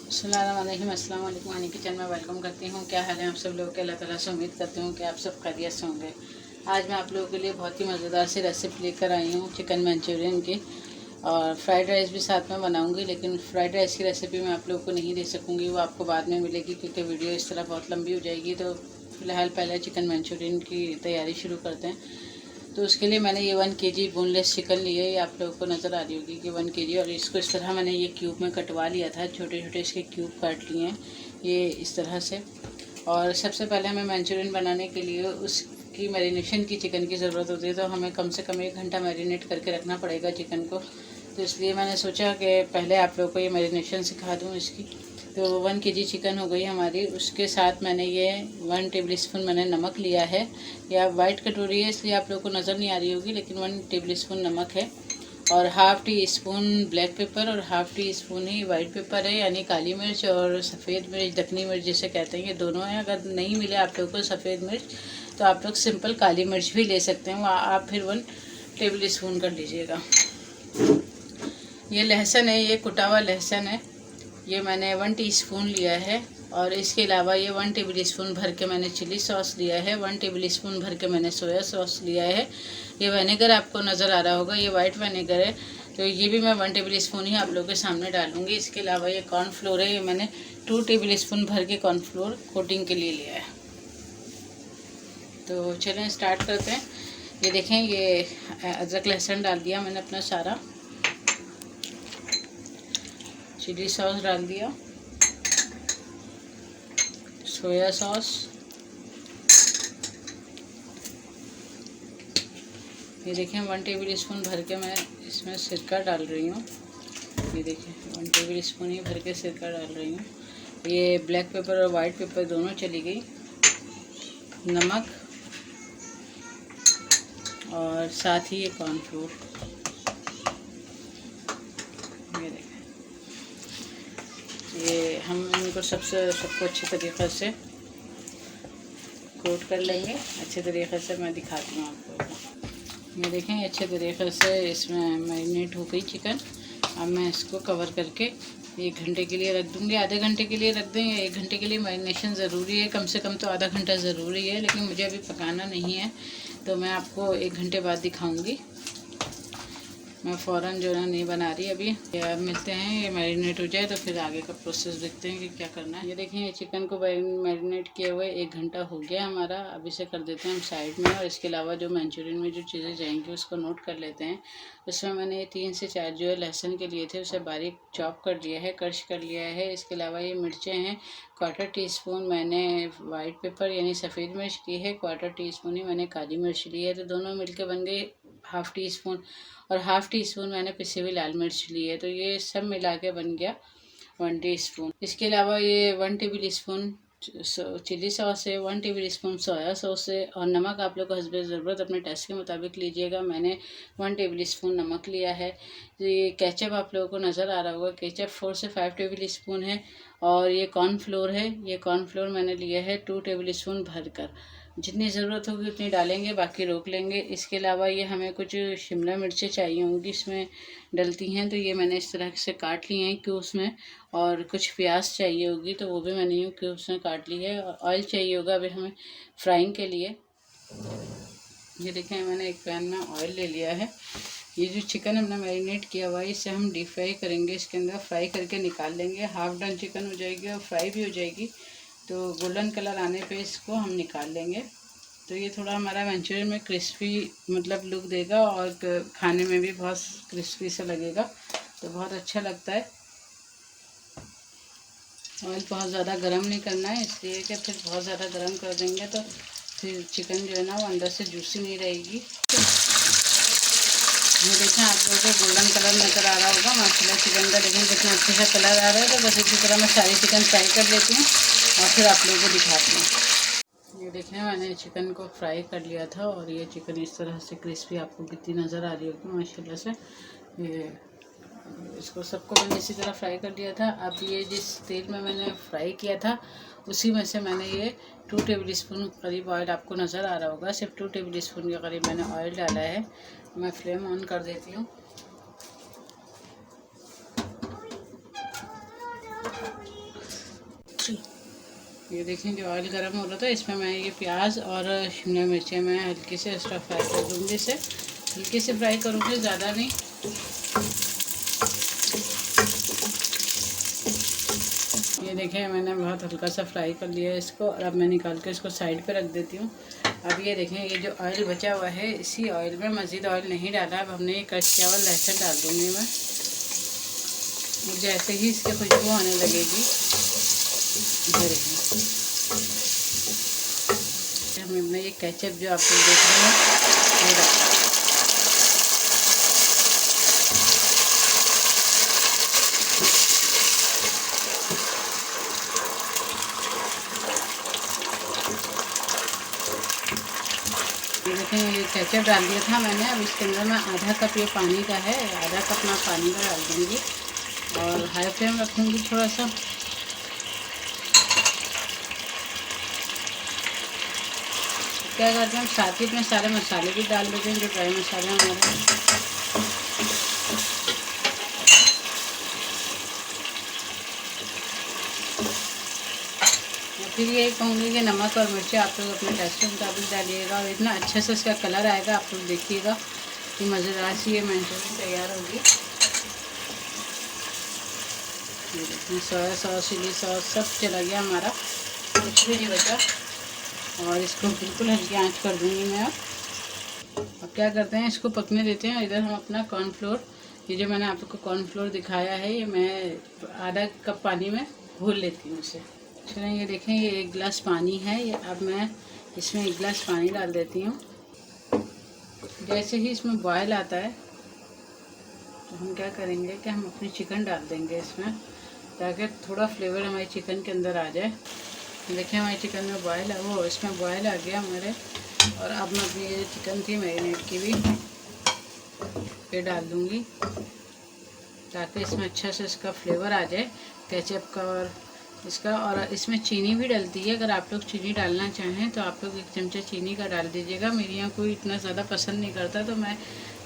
अस्सलाम वालेकुम। हनी किचन में वेलकम करती हूँ। क्या हाल है आप सब लोगों के? अल्लाह ताला से उम्मीद करती हूँ कि आप सब खैरियत से होंगे। आज मैं आप लोगों के लिए बहुत ही मज़ेदार सी रेसिपी लेकर आई हूँ चिकन मंचूरियन की, और फ्राइड राइस भी साथ में बनाऊँगी। लेकिन फ्राइड राइस की रेसिपी मैं आप लोगों को नहीं दे सकूँगी, वो आपको बाद में मिलेगी क्योंकि वीडियो इस तरह बहुत लंबी हो जाएगी। तो फ़िलहाल पहले चिकन मंचूरियन की तैयारी शुरू करते हैं। तो उसके लिए मैंने ये 1 kg बोनलेस चिकन लिए। ये आप लोगों को नज़र आ रही होगी कि 1 kg, और इसको इस तरह मैंने ये क्यूब में कटवा लिया था। छोटे छोटे इसके क्यूब काट लिए हैं ये इस तरह से। और सबसे पहले हमें मंचूरियन बनाने के लिए उसकी मैरिनेशन की चिकन की ज़रूरत होती है। तो हमें कम से कम 1 घंटा मैरिनेट करके रखना पड़ेगा चिकन को। तो इसलिए मैंने सोचा कि पहले आप लोगों को ये मैरिनेशन सिखा दूँ इसकी। तो 1 kg चिकन हो गई हमारी। उसके साथ मैंने ये 1 टेबल स्पून मैंने नमक लिया है। या वाइट कटोरी है इसलिए आप लोगों को नज़र नहीं आ रही होगी, लेकिन 1 टेबल स्पून नमक है। और half tea spoon black pepper और हाफ़ टी स्पून ही वाइट पेपर है, यानी काली मिर्च और सफ़ेद मिर्च, दखनी मिर्च जिसे कहते हैं, ये दोनों हैं। अगर नहीं मिले आप लोगों को सफ़ेद मिर्च तो आप लोग सिंपल काली मिर्च भी ले सकते हैं, आप फिर 1 टेबल स्पून कर लीजिएगा। ये लहसुन है, ये कुटा हुआ लहसुन है, ये मैंने 1 टीस्पून लिया है। और इसके अलावा ये 1 टेबल स्पून भर के मैंने चिली सॉस लिया है, 1 टेबल स्पून भर के मैंने सोया सॉस लिया है। ये विनेगर आपको नज़र आ रहा होगा, ये वाइट विनेगर है, तो ये भी मैं 1 टेबल स्पून ही आप लोगों के सामने डालूंगी। इसके अलावा ये कॉर्नफ्लोर है, ये मैंने 2 टेबल स्पून भर के कॉर्नफ्लोर कोटिंग के लिए लिया है। तो चलें स्टार्ट करते हैं। ये देखें, ये अदरक लहसुन डाल दिया मैंने अपना सारा, चिली सॉस डाल दिया, सोया सॉस, ये देखें 1 टेबल स्पून भर के मैं इसमें सिरका डाल रही हूँ। ये देखें 1 टेबल स्पून ही भर के सिरका डाल रही हूँ। ये ब्लैक पेपर और वाइट पेपर दोनों चली गई, नमक और साथ ही ये कॉर्नफ्लोर। ये देखें, ये हम इनको सबको अच्छे तरीक़े से कोट कर लेंगे। अच्छे तरीक़े से मैं दिखाती हूँ आपको। ये देखें अच्छे तरीक़े से इसमें मैरिनेट हो गई चिकन। अब मैं इसको कवर करके 1 घंटे के लिए रख दूँगी। आधे घंटे के लिए रख दें या 1 घंटे के लिए मैरिनेशन ज़रूरी है, कम से कम तो आधा घंटा ज़रूरी है, लेकिन मुझे अभी पकाना नहीं है तो मैं आपको 1 घंटे बाद दिखाऊँगी। मैं फ़ौरन जो है नहीं बना रही अभी। अब मिलते हैं, ये मैरिनेट हो जाए तो फिर आगे का प्रोसेस देखते हैं कि क्या करना है। ये देखें, ये चिकन को मैरिनेट किए हुए 1 घंटा हो गया हमारा। अब इसे कर देते हैं हम साइड में, और इसके अलावा जो मंचूरियन में जो चीज़ें जाएंगी उसको नोट कर लेते हैं। उसमें मैंने 3 से 4 जो है लहसुन के लिए थे उसे बारीक चॉप कर लिया है, क्रश कर लिया है। इसके अलावा ये मिर्चें हैं, 1/4 टीस्पून मैंने वाइट पेपर यानी सफ़ेद मिर्च ली है, 1/4 टीस्पून ही मैंने काली मिर्च ली है। तो दोनों मिलके बन गए हाफ़ टी स्पून, और हाफ़ टी स्पून मैंने पिसी हुई लाल मिर्च ली है। तो ये सब मिला के बन गया 1 टीस्पून। इसके अलावा ये 1 टेबल स्पून चिली सॉस है, 1 टेबल स्पून सोया सॉस है, और नमक आप लोग को हस्बे ज़रूरत अपने टेस्ट के मुताबिक लीजिएगा। मैंने 1 टेबल स्पून नमक लिया है। तो ये केचप आप लोगों को नज़र आ रहा होगा, केचप 4 से 5 टेबल स्पून है। और ये कॉर्नफ्लोर है, ये कॉर्नफ्लोर मैंने लिया है 2 टेबल स्पून भर कर। जितनी ज़रूरत होगी उतनी डालेंगे, बाकी रोक लेंगे। इसके अलावा ये हमें कुछ शिमला मिर्चें चाहिए होंगी इसमें डलती हैं, तो ये मैंने इस तरह से काट ली हैं क्यूब्स में। और कुछ प्याज चाहिए होगी तो वो भी मैंने यूँ क्यूब्स में काट ली है। और ऑयल चाहिए होगा अभी हमें फ्राइंग के लिए। ये देखें, मैंने एक पैन में ऑयल ले लिया है। ये जो चिकन हमने मैरिनेट किया हुआ है इसे हम डीप फ्राई करेंगे, इसके अंदर फ्राई करके निकाल लेंगे। हाफ़ डन चिकन हो जाएगी और फ्राई भी हो जाएगी, तो गोल्डन कलर आने पे इसको हम निकाल लेंगे। तो ये थोड़ा हमारा मंचूरियन में क्रिस्पी मतलब लुक देगा, और खाने में भी बहुत क्रिस्पी सा लगेगा, तो बहुत अच्छा लगता है। ऑयल बहुत ज़्यादा गर्म नहीं करना है, इसलिए कि फिर बहुत ज़्यादा गर्म कर देंगे तो फिर चिकन जो है ना वो अंदर से जूसी नहीं रहेगी। ये देखें, आप लोगों को गोल्डन कलर नज़र आ रहा होगा माशाल्लाह चिकन का। देखें कितना अच्छे से कलर आ रहा है। तो बस इसी तरह मैं सारी चिकन फ्राई कर लेती हूँ और फिर आप लोगों को दिखाती हूँ। ये देखें, मैंने चिकन को फ्राई कर लिया था, और ये चिकन इस तरह से क्रिस्पी आपको कितनी नज़र आ रही होगी माशाल्लाह से। ये इसको सबको मैंने इसी तरह फ्राई कर लिया था। अब ये जिस तेल में मैंने फ्राई किया था उसी में से मैंने ये 2 टेबल स्पून करीब ऑयल आपको नज़र आ रहा होगा, सिर्फ 2 टेबल स्पून के करीब मैंने ऑयल डाला है। मैं फ्लेम ऑन कर देती हूँ। ये देखें जो ऑयल गर्म हो रहा था, इसमें मैं ये प्याज और शिमला मिर्चें मैं हल्की से एक्स्ट्रा फ्राई कर दूँगी। इसे हल्की से फ्राई करूँगी, ज़्यादा नहीं। ये देखें मैंने बहुत हल्का सा फ्राई कर लिया है इसको, और अब मैं निकाल के इसको साइड पे रख देती हूँ। अब ये देखें ये जो ऑयल बचा हुआ है, इसी ऑयल में, मज़ीद ऑयल नहीं डाला, अब हमने ये क्रश किया हुआ लहसुन डाल दूँगी मैं। जैसे ही इसकी खुशबू आने लगेगी, हमने ये केचप जो आप लोग देख रहे हैं ये डाला। ये देखें ये केचप डाल दिया था मैंने। अब इसके अंदर मैं आधा कप, ये पानी का है, आधा कप मैं पानी का डाल दूँगी और हाई फ्लेम रखूँगी थोड़ा सा। क्या करते हैं, साथ ही में सारे मसाले भी डाल देते हैं, जो ड्राई मसाले हमारे। फिर यही कहूँगी कि नमक और मिर्ची आप लोग अपने टेस्ट के मुताबिक डालिएगा, और इतना अच्छा से इसका कलर आएगा, आप लोग देखिएगा कि मज़ेदार सी ये मंचूरियन तैयार होगी। ये देखिए सोया सॉस, चिली सॉस सब चला गया हमारा, कुछ भी नहीं बचा। और इसको बिल्कुल हल्की आंच कर दूँगी मैं। अब क्या करते हैं, इसको पकने देते हैं। इधर हम अपना कॉर्नफ्लोर, ये जो मैंने आपको कॉर्नफ्लोर दिखाया है, ये मैं आधा कप पानी में घोल लेती हूँ इसे। चलें ये देखें ये 1 गिलास पानी है, ये अब मैं इसमें 1 गिलास पानी डाल देती हूँ। जैसे ही इसमें बॉयल आता है तो हम क्या करेंगे कि हम अपनी चिकन डाल देंगे इसमें, ताकि थोड़ा फ्लेवर हमारे चिकन के अंदर आ जाए। देखिए हमारी चिकन में बॉयल है, वो इसमें बॉयल आ गया हमारे। और अब मैं अपनी ये चिकन थी मैरिनेट की भी ये डाल दूँगी, ताकि इसमें अच्छा से इसका फ्लेवर आ जाए केचप का और इसका। और इसमें चीनी भी डलती है, अगर आप लोग चीनी डालना चाहें तो आप लोग 1 चमचा चीनी का डाल दीजिएगा। मेरे यहाँ कोई इतना ज़्यादा पसंद नहीं करता, तो मैं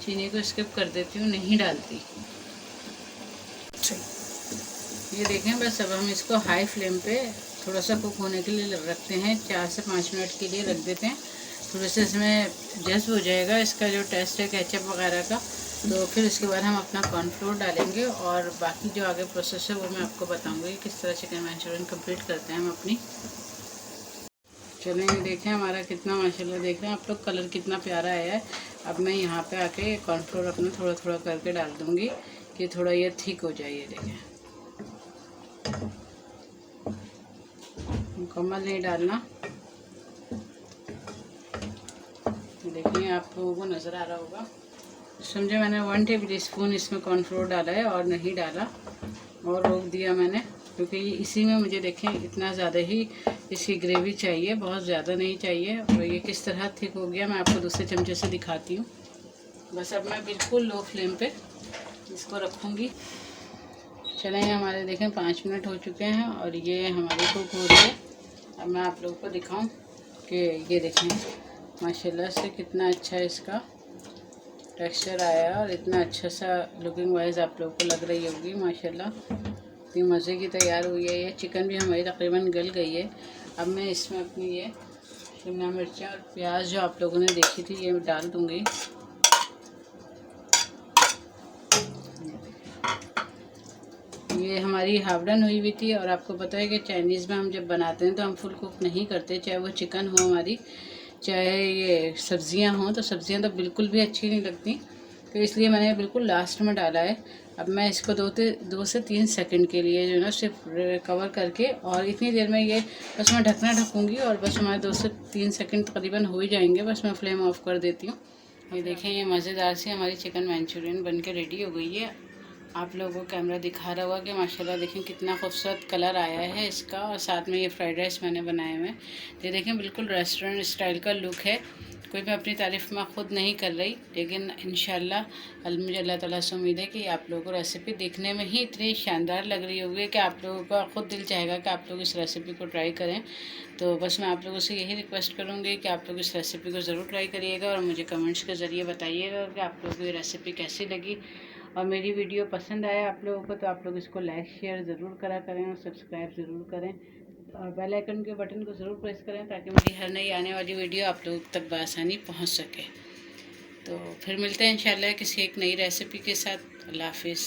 चीनी को स्किप कर देती हूँ, नहीं डालती। ये देखें बस अब हम इसको हाई फ्लेम पे थोड़ा सा कुक होने के लिए रखते हैं, 4 से 5 मिनट के लिए रख देते हैं। थोड़ा सा इसमें जज़्ब हो जाएगा इसका जो टेस्ट है केचप वगैरह का, तो फिर उसके बाद हम अपना कॉर्नफ्लोर डालेंगे, और बाकी जो आगे प्रोसेस है वो मैं आपको बताऊंगी किस तरह चिकन मंचूरियन कंप्लीट करते हैं हम अपनी। चलें ये देखें हमारा कितना माशाल्लाह, देख रहे हैं आप लोग कलर कितना प्यारा आया है। अब मैं यहाँ पे आके कॉर्नफ्लोर अपना थोड़ा थोड़ा करके डाल दूँगी कि थोड़ा ये थिक हो जाए। ये देखें मुकम्मल नहीं डालना। देखिए आप लोगों को नज़र आ रहा होगा, समझे मैंने 1 टेबल स्पून इसमें कॉर्नफ्लोर डाला है और नहीं डाला और रोक दिया मैंने, क्योंकि इसी में मुझे देखें इतना ज़्यादा ही इसकी ग्रेवी चाहिए, बहुत ज़्यादा नहीं चाहिए। और ये किस तरह थिक हो गया मैं आपको दूसरे चमचे से दिखाती हूँ। बस अब मैं बिल्कुल लो फ्लेम पे इसको रखूँगी। चलें हमारे देखें 5 मिनट हो चुके हैं और ये हमारी कुक हो रही है। अब मैं आप लोगों को दिखाऊं कि ये देखें माशाल्लाह से कितना अच्छा इसका टेक्सचर आया है, और इतना अच्छा सा लुकिंग वाइज आप लोगों को लग रही होगी माशाल्लाह। इतनी मज़े की तैयार हुई है। ये चिकन भी हमारी तकरीबन गल गई है। अब मैं इसमें अपनी ये शिमला मिर्चें और प्याज जो आप लोगों ने देखी थी ये डाल दूँगी। ये हमारी हाफ डन हुई हुई थी, और आपको पता है कि चाइनीज़ में हम जब बनाते हैं तो हम फुल कुक नहीं करते, चाहे वो चिकन हो हमारी, चाहे ये सब्ज़ियां हों। तो सब्ज़ियां तो बिल्कुल भी अच्छी नहीं लगती, तो इसलिए मैंने बिल्कुल लास्ट में डाला है। अब मैं इसको 2 से 3 सेकंड के लिए जो है ना सिर्फ कवर करके, और इतनी देर में ये बस मैं ढकना ढकूँगी और बस हमारे 2 से 3 सेकंड तकरीबन हो ही जाएंगे। बस मैं फ्लेम ऑफ कर देती हूँ। ये देखें ये मज़ेदार सी हमारी चिकन मंचूरियन बन के रेडी हो गई है। आप लोगों को कैमरा दिखा रहा होगा कि माशाल्लाह देखें कितना खूबसूरत कलर आया है इसका, और साथ में ये फ्राइड राइस मैंने बनाए हुए हैं। तो देखें बिल्कुल रेस्टोरेंट स्टाइल का लुक है। कोई मैं अपनी तारीफ़ मैं ख़ुद नहीं कर रही, लेकिन इंशाल्लाह मुझे अल्लाह ताला से उम्मीद है कि आप लोगों को रेसिपी देखने में ही इतनी शानदार लग रही होगी कि आप लोगों का ख़ुद दिल चाहेगा कि आप लोग इस रेसिपी को ट्राई करें। तो बस मैं आप लोगों से यही रिक्वेस्ट करूँगी कि आप लोग इस रेसिपी को ज़रूर ट्राई करिएगा, और मुझे कमेंट्स के ज़रिए बताइएगा कि आप लोगों को ये रेसिपी कैसी लगी। और मेरी वीडियो पसंद आया आप लोगों को तो आप लोग इसको लाइक शेयर ज़रूर करा करें और सब्सक्राइब ज़रूर करें। और बेल आइकन के बटन को ज़रूर प्रेस करें ताकि मेरी हर नई आने वाली वीडियो आप लोग तक बआसानी पहुंच सके। तो फिर मिलते हैं इंशाल्लाह किसी एक नई रेसिपी के साथ। अल्लाह हाफिज़।